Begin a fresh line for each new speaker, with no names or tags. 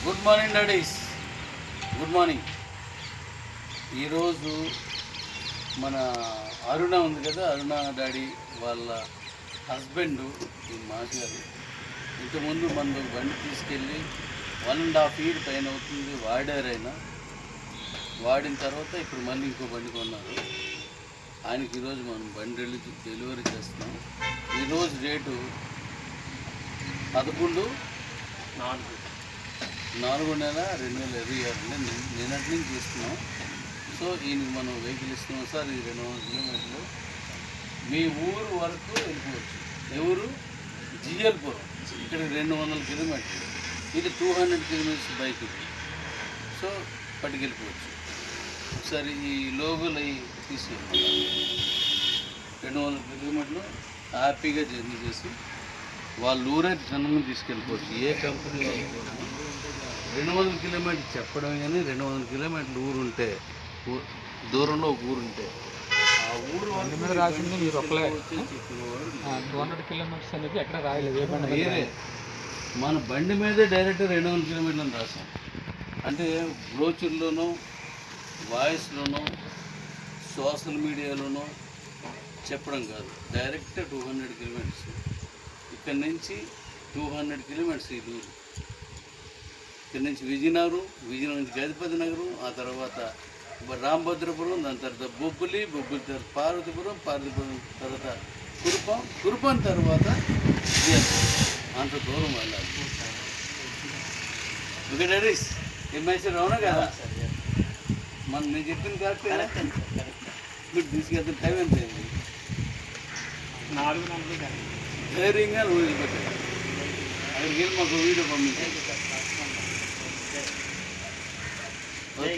Good morning daddy's, good morning. ఈరోజు మన అరుణ ఉంది కదా, అరుణ డాడీ వాళ్ళ హస్బెండ్ ఈ మాస్ గారు ఇంతకుముందు మన బండి తీసుకెళ్ళి 1.5 year పైన అవుతుంది వాడారైనా. వాడిన తర్వాత ఇప్పుడు మళ్ళీ ఇంకో బండి కొన్నారు. ఆయనకి ఈరోజు మనం బండి డెలివరీ చేస్తున్నాం. ఈరోజు డేటు 11/4/2026 నిన్నటి నుంచి చేస్తున్నాం. సో ఈయనకి మనం వెహికల్ ఇస్తున్నాం సార్. ఇది 200 kilometers మీ ఊరు వరకు వెళ్ళిపోవచ్చు. ఎవరు? జిఎల్పురం. ఇక్కడికి 200 kilometers. ఇది 200 kilometers బైక్. సో పట్టుకెళ్ళిపోవచ్చు. ఒకసారి ఈ లోగోలు అవి తీసుకెళ్ళి 200 kilometers హ్యాపీగా జర్నీ చేసి వాళ్ళ ఊరే జనంగా తీసుకెళ్ళిపోవచ్చు. ఏ కంపెనీ వాళ్ళు 200 kilometers చెప్పడం కానీ 200 kilometers ఊరు ఉంటే, దూరంలో ఒక ఊరు ఉంటే ఆ ఊరు
మీద రాసింది మీరు ఒక్కలే. 200 kilometers అనేది ఎక్కడ రాయలేదు. ఏ బండి
వేరే మన బండి మీదే డైరెక్ట్ 200 kilometers అని రాసాం. అంటే బ్రోచర్లోనో, వాయిస్లోనో, సోషల్ మీడియాలోనో చెప్పడం కాదు. Direct 200 kilometers. ఇక్కడ నుంచి 200 kilometers ఈ దూరం. ఇక్కడ నుంచి విజయనగరం నుంచి గజపతి నగరం, ఆ తర్వాత రామభద్రపురం, దాని తర్వాత బొబ్బులి తర్వాత పార్వతీపురం తర్వాత కురుపం తర్వాత అంత దూరం వెళ్ళాలి. ఓకే డాడీస్, ఏ మెసేజ్ అవునా కదా? నేను చెప్పింది కరెక్ట్. మీరు తీసుకెళ్తే టైం ఎంత అయింది?
4
ధైర్యంగా వదిలిపెట్టారు. అక్కడికి వెళ్ళి మాకు వీడియో పంపించారు. ఓకే.